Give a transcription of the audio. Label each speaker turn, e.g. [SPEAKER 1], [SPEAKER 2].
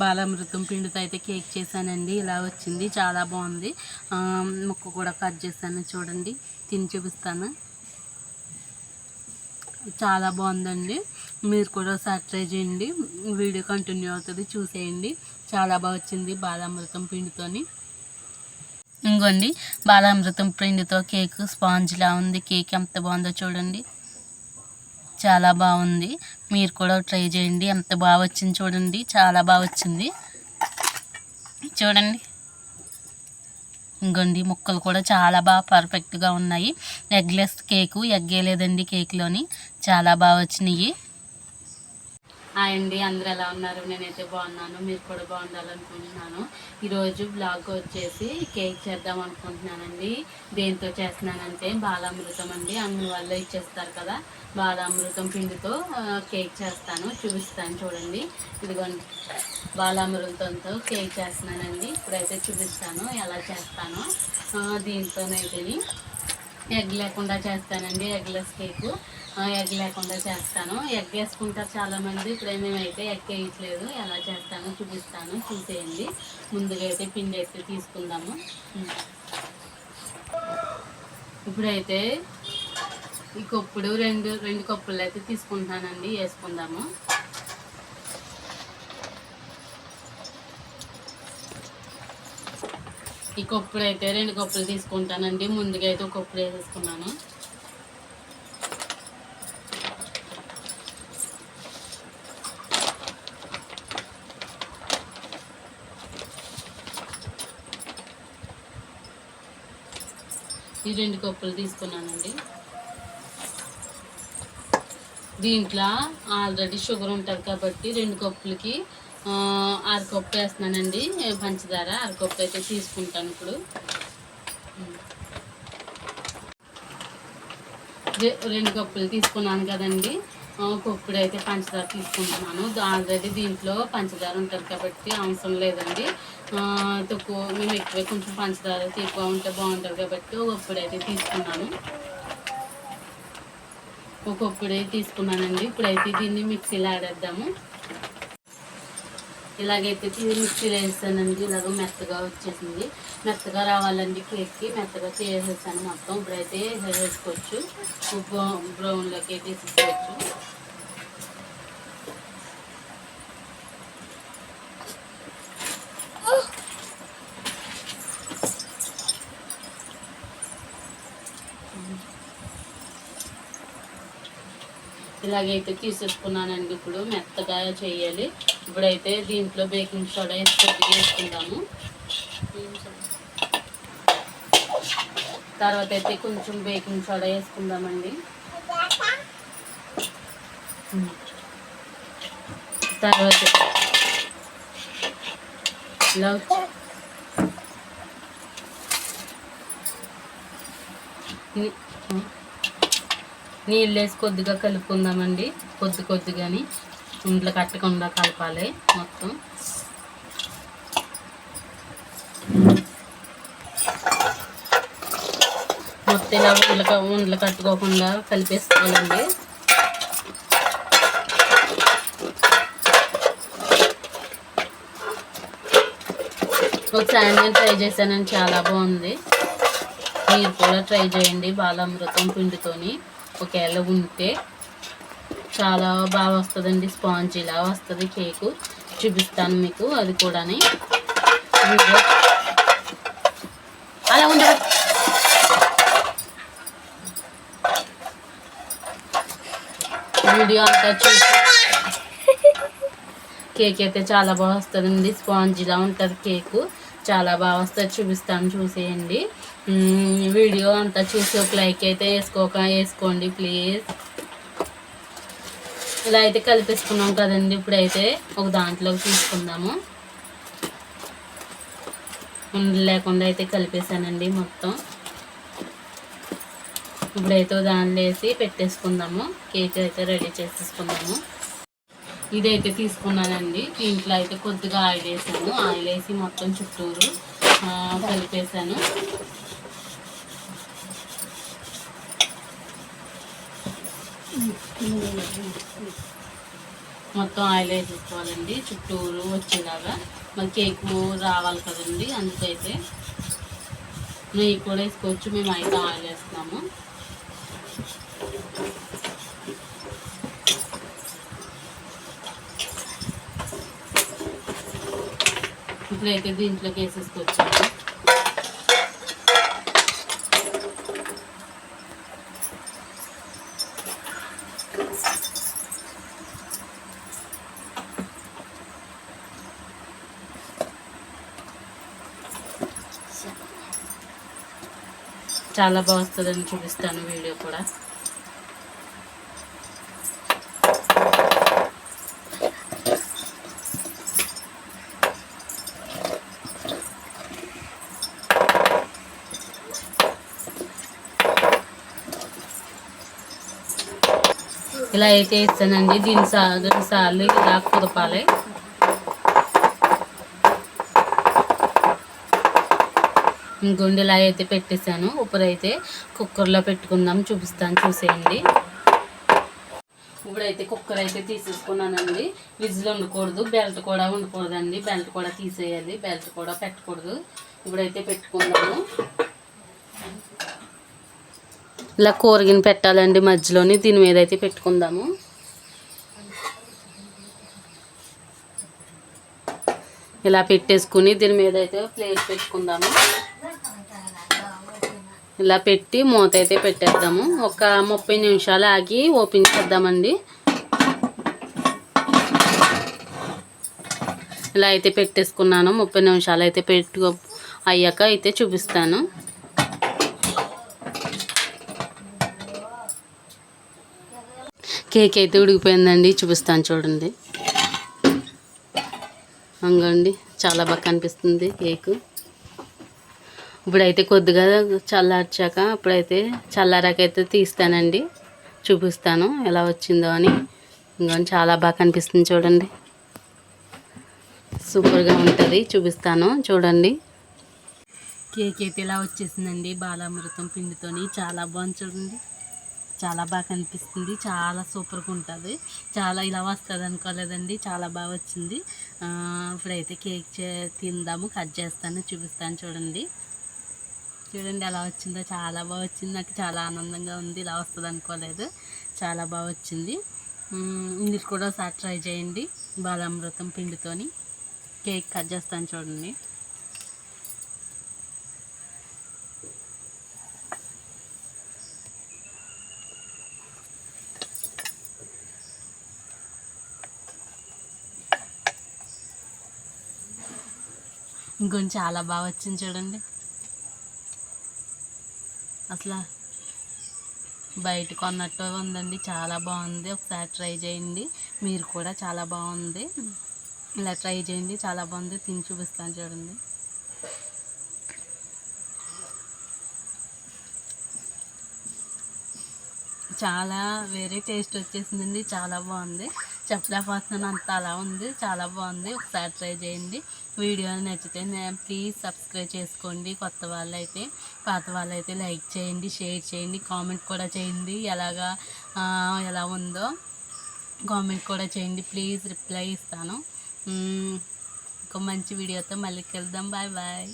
[SPEAKER 1] బాలామృతం పిండితో అయితే కేక్ చేశానండి. ఇలా వచ్చింది, చాలా బాగుంది. ముక్క కూడా కట్ చేశాను, చూడండి, తిని చూపిస్తాను. చాలా బాగుందండి. మీరు కూడా ఒకసారి ట్రై చేయండి. వీడియో కంటిన్యూ అవుతుంది, చూసేయండి. చాలా బాగా వచ్చింది బాలామృతం పిండితోని. ఇంకోండి, బాలామృతం పిండితో కేక్ స్పాంజ్లా ఉంది. కేక్ ఎంత బాగుందో చూడండి, చాలా బాగుంది. మీరు కూడా ట్రై చేయండి. ఎంత బాగా వచ్చింది చూడండి, చాలా బాగా వచ్చింది చూడండి. ఇంకోండి, ముక్కలు కూడా చాలా బాగా పర్ఫెక్ట్గా ఉన్నాయి. ఎగ్లెస్ కేకు, ఎగ్గే లేదండి కేక్లోని. చాలా బాగా వచ్చినాయి. అండి, అందరూ ఎలా ఉన్నారు? నేనైతే బాగున్నాను, మీరు కూడా బాగుండాలనుకుంటున్నాను. ఈరోజు బ్లాగ్ వచ్చేసి కేక్ చేద్దాం అనుకుంటున్నానండి. దేంతో చేస్తున్నానంటే బాలామృతం అండి, అంగన్ వాళ్ళు ఇచ్చేస్తారు కదా, బాలామృతం పిండితో కేక్ చేస్తాను, చూపిస్తాను చూడండి. ఇదిగోండి, బాలామృతంతో కేక్ చేస్తున్నానండి. ఇప్పుడైతే చూపిస్తాను ఎలా చేస్తానో. దీంతోనైతే ఎగ్ లేకుండా చేస్తానండి, ఎగ్లెస్ కేకు. ఎగ్ లేకుండా చేస్తాను. ఎగ్ వేసుకుంటారు చాలామంది, ఇప్పుడు మేమైతే ఎగ్ వేయట్లేదు. ఎలా చేస్తానో చూపిస్తాను, చూసేయండి. ముందుగా అయితే పిండి అయితే తీసుకుందాము. ఇప్పుడైతే ఈ కప్పుడు రెండు కప్పులు అయితే తీసుకుంటానండి, వేసుకుందాము. ఈ కప్పుడు అయితే 2 కప్పులు తీసుకుంటానండి. ముందుగా అయితే ఒక కప్పుడు వేసేసుకున్నాను. ఈ 2 కప్పులు తీసుకున్నానండి. దీంట్లో ఆల్రెడీ షుగర్ ఉంటుంది కాబట్టి 2 కప్పులకి 6 కప్పు వేస్తున్నానండి పంచదార. 6 కప్పు అయితే తీసుకుంటాను. ఇప్పుడు 2 కప్పులు తీసుకున్నాను కదండి, కప్పుడు అయితే పంచదార తీసుకుంటున్నాను. ఆల్రెడీ దీంట్లో పంచదార ఉంటుంది కాబట్టి అవసరం లేదండి. తక్కువ, మేము ఎక్కువ కొంచెం పంచదార ఎక్కువ ఉంటే బాగుంటుంది కాబట్టి ఒకప్పుడైతే తీసుకున్నాను. ఒకప్పుడే తీసుకున్నానండి. ఇప్పుడైతే దీన్ని మిక్సీలో ఆడేద్దాము. ఇలాగైతే మిక్సీలో వేస్తానండి. ఇలాగ మెత్తగా వచ్చేసింది. మెత్తగా రావాలండి కేక్కి, మెత్తగా చేసేసాను మొత్తం. ఇప్పుడైతే వేసుకోవచ్చు, బ్రౌన్లోకి అయితే తీసుకోవచ్చు. ఇలాగైతే తీసేసుకున్నానండి. ఇప్పుడు మెత్తగా చేయాలి. ఇప్పుడైతే దీంట్లో బేకింగ్ సోడా వేసుకుందాము. తర్వాత అయితే కొంచెం బేకింగ్ సోడా వేసుకుందామండి. తర్వాత ఇలా నీళ్ళు వేసి కొద్దిగా కలుపుకుందామండి. కొద్దిగాని ఇంట్లో కట్టకుండా కలపాలి మొత్తం. మొత్తం ఇలా ఉండలు కట్టుకోకుండా కలిపేసుకోవాలండి. ఒకసారి నేను ట్రై చేశానండి, చాలా బాగుంది. మీరు కూడా ట్రై చేయండి బాలామృతం పిండితోని. ఒకవేళ ఉంటే చాలా బాగా వస్తుందండి, స్పాంజ్ ఇలా వస్తుంది కేకు. చూపిస్తాను మీకు అది కూడా. అలా ఉండదు. వీడియో అంతా చూసి కేక్ అయితే చాలా బాగా వస్తుందండి, స్పాంజ్ ఇలా ఉంటుంది కేకు, చాలా బాగా వస్తుంది. చూపిస్తాను, చూసేయండి. వీడియో అంతా చూసి ఒక లైక్ అయితే వేసుకోండి ప్లీజ్. ఇలా అయితే కలిపేసుకున్నాం కదండి. ఇప్పుడైతే ఒక దాంట్లోకి తీసుకుందాము. ఉండలు లేకుండా అయితే కలిపేసానండి మొత్తం. ఇప్పుడైతే దాంట్లో వేసి పెట్టేసుకుందాము. కేక్ అయితే రెడీ చేసేసుకుందాము. ఇదైతే తీసుకున్నానండి. దీంట్లో అయితే కొద్దిగా ఆయిల్ వేసాను. ఆయిల్ వేసి మొత్తం చుట్టూరు కలిపేసాను. మొత్తం ఆయిల్ వేసేసుకోవాలండి చుట్టూరు వచ్చేలాగా. మరి కేక్ రావాలి కదండి, అందుకైతే నెయ్యి కూడా వేసుకోవచ్చు. మేము అయితే ఆయిల్ వేస్తున్నాము. ఇప్పుడైతే దీంట్లోకి వేసేసుకొచ్చాము. చాలా బాగా వస్తుందని చూపిస్తాను వీడియో కూడా. ఇలా అయితే ఇస్తానండి. దీని 2 సార్లు ఇలా కుదపాలి. ఇంకొండి ఇలా అయితే పెట్టేశాను. ఇప్పుడైతే కుక్కర్లో పెట్టుకుందాం, చూపిస్తాను, చూసేయండి. ఇప్పుడైతే కుక్కర్ అయితే తీసేసుకున్నానండి. విజిల్ ఉండకూడదు, బెల్ట్ కూడా ఉండకూడదండి. బెల్ట్ కూడా తీసేయాలి, బెల్ట్ కూడా పెట్టకూడదు. ఇప్పుడైతే పెట్టుకుందాము. ఇలా కూరగిని పెట్టాలండి మధ్యలోని, దీని మీద అయితే పెట్టుకుందాము. ఇలా పెట్టేసుకుని దీని మీద అయితే ప్లేట్ పెట్టుకుందాము. ఇలా పెట్టి మూత అయితే పెట్టేద్దాము. ఒక 30 నిమిషాలు ఆగి ఓపెన్ చేద్దామండి. ఇలా అయితే పెట్టేసుకున్నాను. 30 నిమిషాలు అయితే అయ్యాక అయితే చూపిస్తాను. కేక్ అయితే ఉడికిపోయిందండి, చూపిస్తాను చూడండి. అంగండి చాలా బాగా కనిపిస్తుంది కేకు. ఇప్పుడైతే కొద్దిగా చల్లార్చాక ఇప్పుడైతే చల్లారాకైతే తీస్తానండి, చూపిస్తాను ఎలా వచ్చిందో అని. ఇంకొని చాలా బాగా కనిపిస్తుంది చూడండి, సూపర్గా ఉంటుంది. చూపిస్తాను చూడండి. కేక్ అయితే ఇలా వచ్చేసిందండి బాలామృతం పిండితోని. చాలా బాగుంది చూడండి, చాలా బాగా కనిపిస్తుంది, చాలా సూపర్గా ఉంటుంది. చాలా ఇలా వస్తుంది అనుకోలేదండి, చాలా బాగా వచ్చింది. ఇప్పుడైతే కేక్ తిందాము, కట్ చేస్తాను, చూపిస్తాను చూడండి. చూడండి ఎలా వచ్చిందో, చాలా బాగా వచ్చింది. నాకు చాలా ఆనందంగా ఉంది, ఇలా వస్తుంది అనుకోలేదు, చాలా బాగా వచ్చింది. మీరు కూడా ఒకసారి ట్రై చేయండి బాలామృతం పిండితోని. కేక్ కట్ చేస్తాను చూడండి. ఇంకొంచెం చాలా బాగా వచ్చింది చూడండి, అసలు బయట కొన్నట్టు ఉందండి, చాలా బాగుంది. ఒకసారి ట్రై చేయండి మీరు కూడా, చాలా బాగుంది. ఇలా ట్రై చేయండి, చాలా బాగుంది. తిని చూపిస్తాను చూడండి. చాలా వేరే టేస్ట్ వచ్చేసిందండి, చాలా బాగుంది. చెప్పలేకపోతున్నాను, అంత అలా ఉంది, చాలా బాగుంది. ఒకసారి ట్రై చేయండి. వీడియో నచ్చితే ప్లీజ్ సబ్స్క్రైబ్ చేసుకోండి. కొత్త వాళ్ళైతే, పాత వాళ్ళైతే లైక్ చేయండి, షేర్ చేయండి, కామెంట్ కూడా చేయండి. ఎలా ఉందో కామెంట్ కూడా చేయండి ప్లీజ్, రిప్లై ఇస్తాను. ఇంకో మంచి వీడియోతో మళ్ళీ కలుద్దాం. Bye bye.